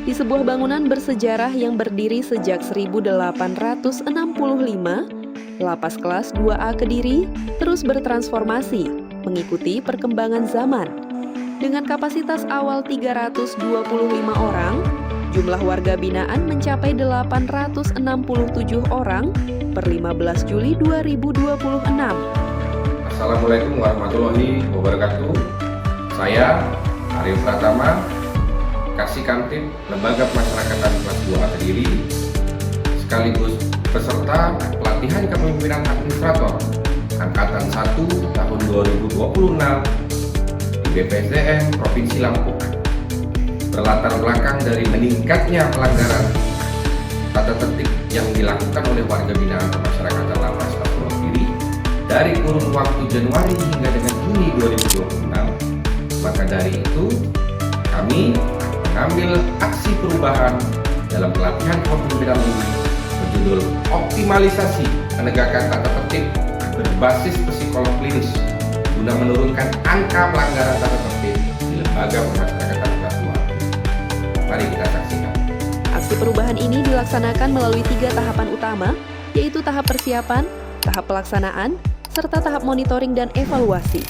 Di sebuah bangunan bersejarah yang berdiri sejak 1865, Lapas Kelas 2A Kediri terus bertransformasi mengikuti perkembangan zaman. Dengan kapasitas awal 325 orang, jumlah warga binaan mencapai 867 orang per 15 Juli 2026. Assalamualaikum warahmatullahi wabarakatuh. Saya Arif Pratama, Kasih Kamtib Lembaga Pemasyarakatan Kelas 2A Kediri, sekaligus peserta pelatihan kepemimpinan administrator Angkatan 1 tahun 2026 di BPSDM Provinsi Lampung. Berlatar belakang dari meningkatnya pelanggaran tata tertib yang dilakukan oleh warga binaan pemasyarakatan Lapas Kelas 2A Kediri dari kurun waktu Januari hingga dengan Juni 2026, maka dari itu kami mengambil aksi perubahan dalam pelatihan kepemimpinan ini berjudul Optimalisasi Penegakan Tata Tertib berbasis psikolog klinis guna menurunkan angka pelanggaran tata tertib di lembaga pemasyarakatan kelas 2. Mari kita saksikan. Aksi perubahan ini dilaksanakan melalui 3 tahapan utama, yaitu tahap persiapan, tahap pelaksanaan, serta tahap monitoring dan evaluasi.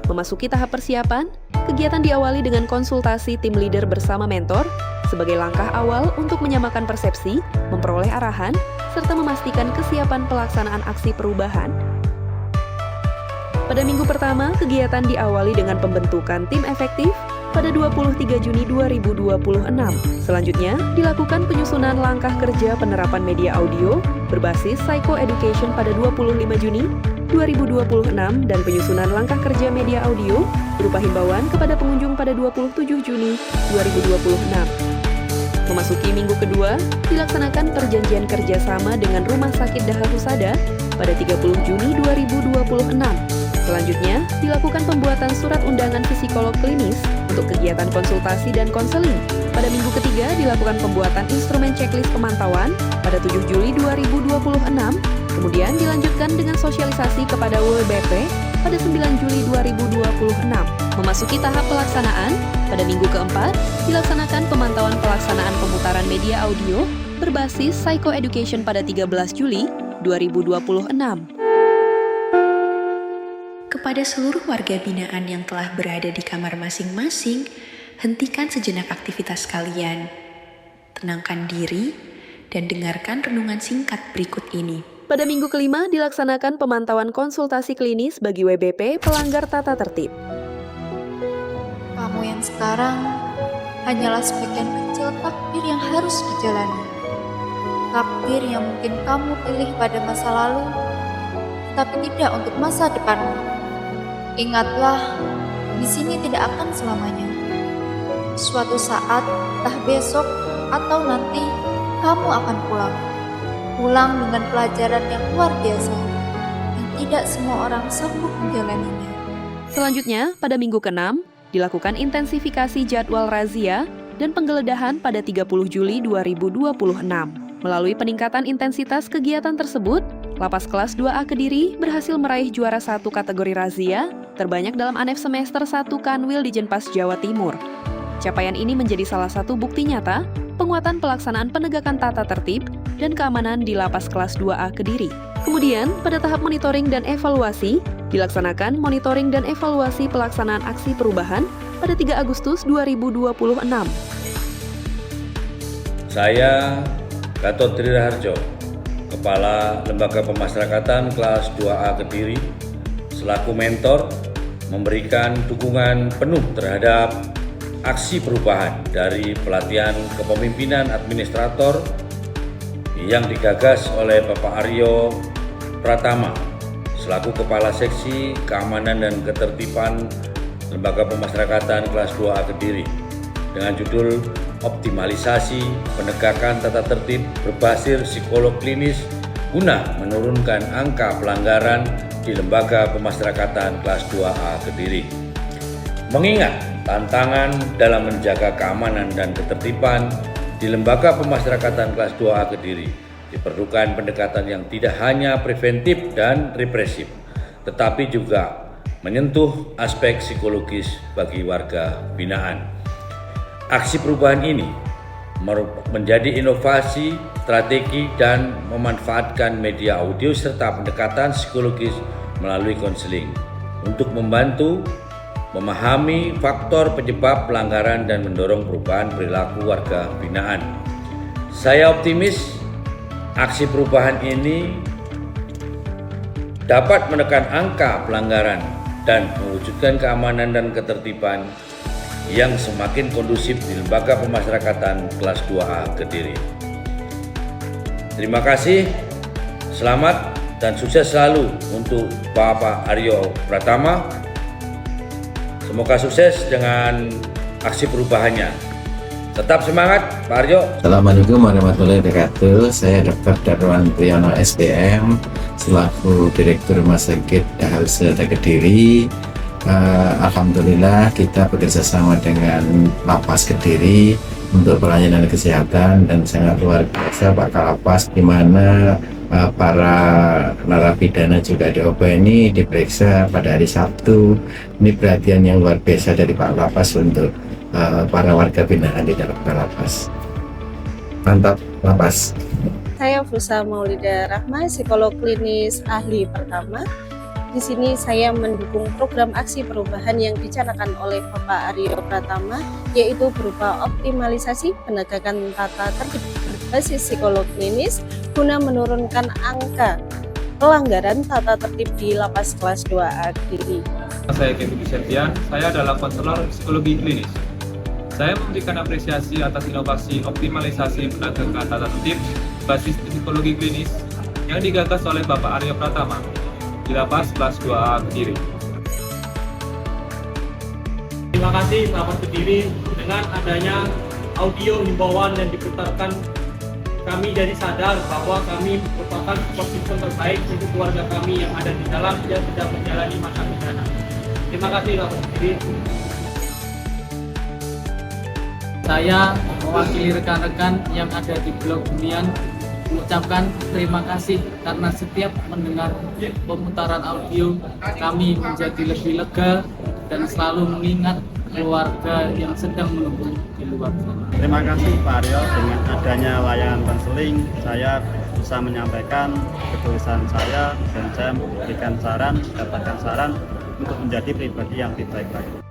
Memasuki tahap persiapan, kegiatan diawali dengan konsultasi tim leader bersama mentor sebagai langkah awal untuk menyamakan persepsi, memperoleh arahan, serta memastikan kesiapan pelaksanaan aksi perubahan. Pada minggu pertama, kegiatan diawali dengan pembentukan tim efektif pada 23 Juni 2026. Selanjutnya, dilakukan penyusunan langkah kerja penerapan media audio berbasis psychoeducation pada 25 Juni 2026 dan penyusunan langkah kerja media audio berupa himbauan kepada pengunjung pada 27 Juni 2026. Memasuki minggu kedua, dilaksanakan perjanjian kerjasama dengan Rumah Sakit Daha Husada pada 30 Juni 2026. Selanjutnya, dilakukan pembuatan surat undangan psikolog klinis untuk kegiatan konsultasi dan konseling. Pada minggu ketiga, dilakukan pembuatan instrumen checklist pemantauan pada 7 Juli 2026. Kemudian dilanjutkan dengan sosialisasi kepada WBP pada 9 Juli 2026. Memasuki tahap pelaksanaan, pada minggu keempat, dilaksanakan pemantauan pelaksanaan pemutaran media audio berbasis psychoeducation pada 13 Juli 2026. Kepada seluruh warga binaan yang telah berada di kamar masing-masing, hentikan sejenak aktivitas kalian. Tenangkan diri dan dengarkan renungan singkat berikut ini. Pada minggu kelima, dilaksanakan pemantauan konsultasi klinis bagi WBP pelanggar tata tertib. Kamu yang sekarang hanyalah sebagian kecil takdir yang harus dijalani. Takdir yang mungkin kamu pilih pada masa lalu, tapi tidak untuk masa depanmu. Ingatlah, di sini tidak akan selamanya. Suatu saat, entah besok atau nanti, kamu akan pulang. Pulang dengan pelajaran yang luar biasa, yang tidak semua orang sanggup menjalaninya. Selanjutnya, pada minggu ke-6, dilakukan intensifikasi jadwal razia dan penggeledahan pada 30 Juli 2026. Melalui peningkatan intensitas kegiatan tersebut, Lapas Kelas 2A Kediri berhasil meraih juara 1 kategori razia terbanyak dalam ANEF semester 1 Kanwil di Jenpas, Jawa Timur. Capaian ini menjadi salah satu bukti nyata penguatan pelaksanaan penegakan tata tertib dan keamanan di Lapas Kelas 2A Kediri. Kemudian, pada tahap monitoring dan evaluasi, dilaksanakan monitoring dan evaluasi pelaksanaan aksi perubahan pada 3 Agustus 2026. Saya, Gatot Triraharjo, Kepala Lembaga Pemasyarakatan Kelas 2A Kediri, selaku mentor, memberikan dukungan penuh terhadap aksi perubahan dari pelatihan kepemimpinan administrator yang digagas oleh Bapak Aryo Pratama, selaku Kepala Seksi Keamanan dan Ketertiban Lembaga Pemasyarakatan Kelas 2A Kediri, dengan judul Optimalisasi Penegakan Tata Tertib berbasis psikolog klinis guna menurunkan angka pelanggaran di Lembaga Pemasyarakatan Kelas 2A Kediri. Mengingat tantangan dalam menjaga keamanan dan ketertiban di Lembaga Pemasyarakatan Kelas 2A Kediri, diperlukan pendekatan yang tidak hanya preventif dan represif, tetapi juga menyentuh aspek psikologis bagi warga binaan. Aksi perubahan ini menjadi inovasi, strategi, dan memanfaatkan media audio serta pendekatan psikologis melalui konseling untuk membantu memahami faktor penyebab pelanggaran dan mendorong perubahan perilaku warga binaan. Saya optimis aksi perubahan ini dapat menekan angka pelanggaran dan mewujudkan keamanan dan ketertiban yang semakin kondusif di Lembaga Pemasyarakatan kelas 2A Kediri. Terima kasih, selamat dan sukses selalu untuk Bapak Aryo Pratama. Semoga sukses dengan aksi perubahannya. Tetap semangat, Pak Aryo. Assalamualaikum warahmatullahi wabarakatuh. Saya Dr. Darwan Priyono SPM selaku Direktur Rumah Sakit Dahusada Kediri. Alhamdulillah kita bekerja sama dengan Lapas Kediri untuk pelayanan kesehatan dan sangat luar biasa Pak Kalapas, di mana para narapidana juga DOP ini diperiksa pada hari Sabtu. Ini perhatian yang luar biasa dari Pak Lapas untuk para warga binaan di dalam Lapas. Mantap, Lapas. Saya Fusa Maulida Rahma, psikolog klinis ahli pertama. Di sini saya mendukung program aksi perubahan yang dicanangkan oleh Bapak Aryo Pratama, yaitu berupa optimalisasi penegakan tata tertib berbasis psikolog klinis guna menurunkan angka pelanggaran tata tertib di Lapas kelas 2A Kediri. Saya Kevin Septian, saya adalah konselor psikologi klinis. Saya memberikan apresiasi atas inovasi optimalisasi penegakan tata tertib basis psikologi klinis yang digagas oleh Bapak Aryo Pratama di Lapas kelas 2A Kediri. Terima kasih Lapas Kediri, dengan adanya audio himbauan yang diputarkan, kami jadi sadar bahwa kami merupakan support system terbaik untuk keluarga kami yang ada di dalam dan sedang menjalani masa pidana. Terima kasih Lapas Kediri. Saya mewakili rekan-rekan yang ada di Blok Hunian mengucapkan terima kasih karena setiap mendengar pemutaran audio kami menjadi lebih lega dan selalu mengingat keluarga yang sedang menunggu di luar sana. Terima kasih Pak Aryo, dengan adanya layanan konseling saya bisa menyampaikan ketulusan saya dan saya memberikan saran, mendapatkan saran untuk menjadi pribadi yang lebih baik lagi.